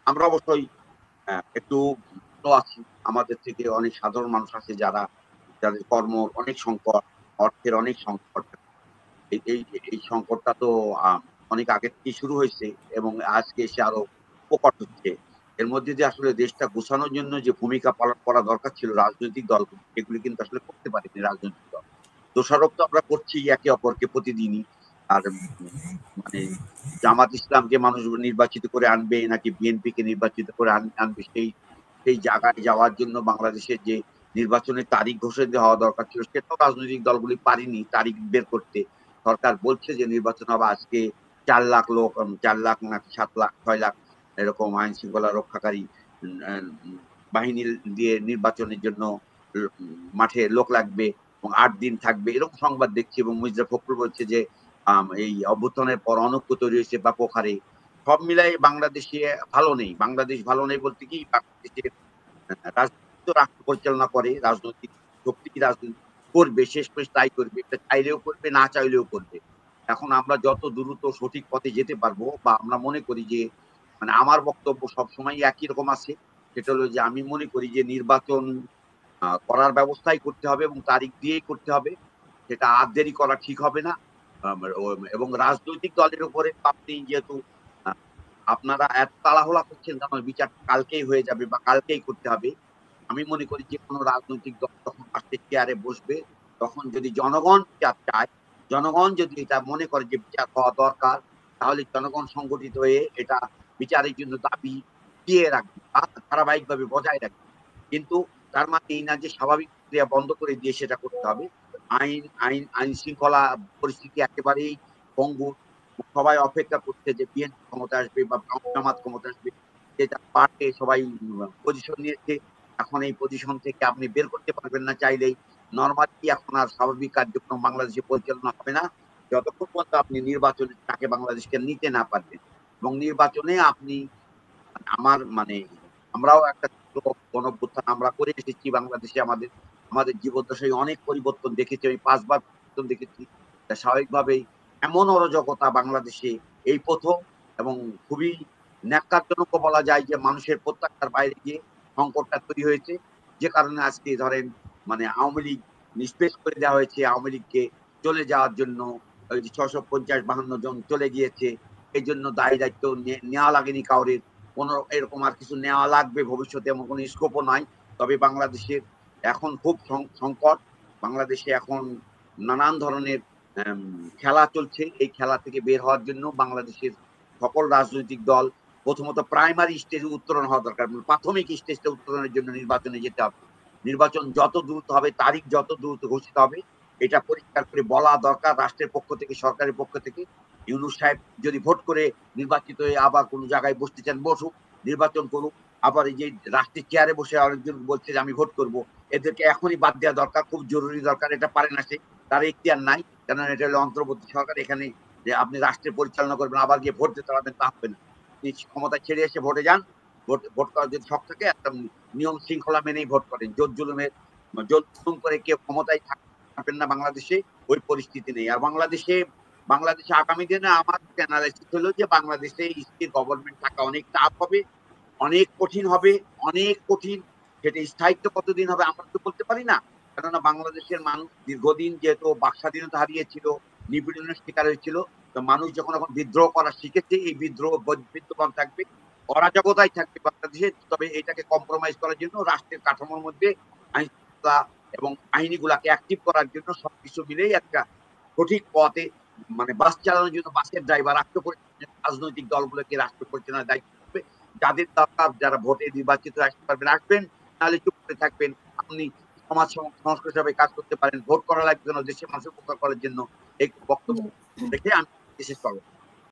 আমরা অবশ্যই একটু ভালো আছি। আমাদের থেকে অনেক সাধারণ মানুষ আছে যাদের কর্মর অনেক সংকট, অর্থের অনেক সংকট। এই এই এই সংকটটা তো আ অনেক আগে থেকেই শুরু হয়েছে এবং আজকে এসে আরো প্রকট হচ্ছে। এর মধ্যে দিয়ে আসলে দেশটা গোছানোর জন্য যে ভূমিকা পালন করা দরকার ছিল রাজনৈতিক দলগুলো, সেগুলি কিন্তু আসলে করতে পারেনি রাজনৈতিক দল। দোষারোপ তো আমরা করছি একে অপরকে প্রতিদিনই। আর মানে জামাত ইসলামকে মানুষ নির্বাচিত করে আনবে নাকি বিএনপিকে নির্বাচিত করে আনবে সেই সেই জায়গায় যাওয়ার জন্য বাংলাদেশের যে নির্বাচনের তারিখ ঘোষণা হওয়া দরকার ছিল সেটাও রাজনৈতিক দলগুলি পারেনি তারিখ বের করতে। সরকার বলছে যে নির্বাচন হবে আজকে ৪ লাখ লোক ৪ লাখ নাকি ৭ লাখ ৬ লাখ এরকম আইন শৃঙ্খলা রক্ষাকারী উম আ বাহিনী দিয়ে নির্বাচনের জন্য মাঠে লোক লাগবে এবং ৮ দিন থাকবে। এরকম সংবাদ দেখছি এবং মির্জা ফখরুল বলছে যে এই অভ্যুত্থানের পর অনৈক্য তৈরি হয়েছে ব্যাপক হারে। সব মিলাই বাংলাদেশে ভালো নেই। বাংলাদেশ ভালো নেই বলতে কি বাংলাদেশে রাজনীতি তো রাষ্ট্র পরিচালনা করে। রাজনৈতিক শক্তি রাজনীতি করবে, শেষমেশ তাই করবে। এটা চাইলেও করবে, না চাইলেও করবে। এখন আমরা যত দ্রুত সঠিক পথে যেতে পারবো বা আমরা মনে করি যে মানে আমার বক্তব্য সবসময়ই একই রকম আছে। সেটা হলো যে আমি মনে করি যে নির্বাচন করার ব্যবস্থাই করতে হবে এবং তারিখ দিয়েই করতে হবে। সেটা আর দেরি করা ঠিক হবে না। আম ও এবং রাজনৈতিক দলের উপরে আপনি যেহেতু আ আপনারা এত তাড়াহুড়া করছেন যে আমার বিচারটা কালকেই হয়ে যাবে বা কালকেই করতে হবে। আমি মনে করি যে কোন রাজনৈতিক দল যখন পাশের চেয়ারে বসবে, তখন যদি জনগণ বিচার চায়, জনগণ যদি এটা মনে করে যে বিচার হওয়া দরকার, তাহলে জনগণ সংগঠিত হয়ে এটা বিচারের জন্য দাবি দিয়ে রাখবে বা ধারাবাহিকভাবে বজায় রাখবে। কিন্তু তার মানে এই না যে স্বাভাবিক ক্রিয়া বন্ধ করে দিয়ে সেটা করতে হবে। আইন শৃঙ্খলা পরিস্থিতি একেবারেই ভঙ্গুর। সবাই অপেক্ষা করছে যে বিএনপি ক্ষমতায় আসবে বা জামাত ক্ষমতায় আসবে। যে যার পার্টি সবাই পজিশন নিয়েছে। এখন এই পজিশন থেকে আপনি বের করতে পারবেন না চাইলেই। নরমালি এখন আর স্বাভাবিক কার্যক্রম বাংলাদেশে পরিচালনা হবে না। যতক্ষণ পর্যন্ত আপনি নির্বাচনের ডাকে বাংলাদেশকে নিতে না পারবেন। এবং নির্বাচনে আপনি আমার মানে আমরাও একটা ছোট গণঅভ্যুত্থান আমরা করে এসেছি বাংলাদেশে আমাদের জীবদ্দশায় অনেক পরিবর্তন দেখেছি। আমি ৫ বার পরিবর্তন দেখেছি। তা স্বাভাবিকভাবেই এমন অরাজকতা বাংলাদেশে এই ১ম এবং খুবই ন্যাক্কারজনকও বলা যায় যে মানুষের প্রত্যাশার বাইরে গিয়ে সংকটটা তৈরি হয়েছে। যে কারণে আজকে ধরেন মানে আওয়ামী লীগ নিষ্পেষ করে দেওয়া হয়েছে। আওয়ামী লীগকে চলে যাওয়ার জন্য ওই যে ৬৫০-৫২ জন চলে গিয়েছে। এজন্য দায়-দায়িত্ব নেওয়া লাগেনি কাউরে। কোন এরকম আর কিছু নেওয়া লাগবে ভবিষ্যতে এমন কোন স্কোপও নাই। তবে বাংলাদেশের এখন খুব সংকট। বাংলাদেশে এখন নানান ধরনের অ্যাম খেলা চলছে। এই খেলা থেকে বের হওয়ার জন্য বাংলাদেশের সকল রাজনৈতিক দল প্রথমত প্রাইমারি স্টেজে উত্তরণ হওয়া দরকার। প্রাথমিক স্টেজটা উত্তরণের জন্য নির্বাচনে যেতে হবে। নির্বাচন যত দ্রুত হবে, তারিখ যত দ্রুত ঘোষিত হবে, এটা পরিষ্কার করে বলা দরকার রাষ্ট্রের পক্ষ থেকে, সরকারের পক্ষ থেকে। ইউনূস সাহেব যদি ভোট করে নির্বাচিত হয়ে আবার কোন জায়গায় বসতে চান বসুক, নির্বাচন করুক। আবার এই যে রাষ্ট্রের চেয়ারে বসে আরেকজন বলছে যে আমি ভোট করব। এদেরকে এখনই বাদ দেওয়া দরকার। খুব জরুরি দরকার। এটা পারে না সে। তার এখতিয়ার নাই। কেননা এটা হলো অন্তর্বর্তী সরকার। এখানে যে আপনি রাষ্ট্রের পরিচালনা করবেন, আবার গিয়ে ভোট দিতে পারবেন তা হবে না। আপনি ক্ষমতা ছেড়ে এসে ভোটে যান। ভোট করার যদি শখ থাকে একটা নিয়ম শৃঙ্খলা মেনেই ভোট করেন। জোর জুলুম করে কেউ ক্ষমতায় থাকবেন না বাংলাদেশে। ওই পরিস্থিতি নেই। আর বাংলাদেশে আগামী দিনে আমার এনালাইসিস হলো যে বাংলাদেশে স্থির গভর্নমেন্ট থাকা অনেক টাফ হবে, অনেক কঠিন হবে, অনেক কঠিন। সেটা স্থায়িত্ব কতদিন হবে আমরা তো বলতে পারি না। কেননা বাংলাদেশের মানুষ দীর্ঘদিন যেহেতু বাক স্বাধীনতা হারিয়েছিল, নিপীড়নের শিকার হয়েছিল। তো মানুষ যখন এখন বিদ্রোহ করা শিখেছে, এই বিদ্রোহ বিদ্যমান থাকবে। অরাজকতাই থাকবে বাংলাদেশে। তবে এটাকে কম্প্রোমাইজ করার জন্য রাষ্ট্রের কাঠামোর মধ্যে আইন শৃঙ্খলা এবং বাহিনীগুলাকে অ্যাক্টিভ করার জন্য সবকিছু মিলেই একটা সঠিক পথে মানে বাস চালানোর জন্য বাসের ড্রাইভার রাজনৈতিক দলগুলোকে রাষ্ট্র পরিচালনার দায়িত্ব হবে। যাদের দরকার যারা ভোটে নির্বাচিত আসতে পারবেন আসবেন, নাহলে চুপ করে থাকবেন। আপনি সমাজ সংস্কার হিসাবে কাজ করতে পারেন। ভোট করা লাগবে কেন দেশের মানুষের উপকার করার জন্য এই বক্তব্য রেখে আমি শেষ করব।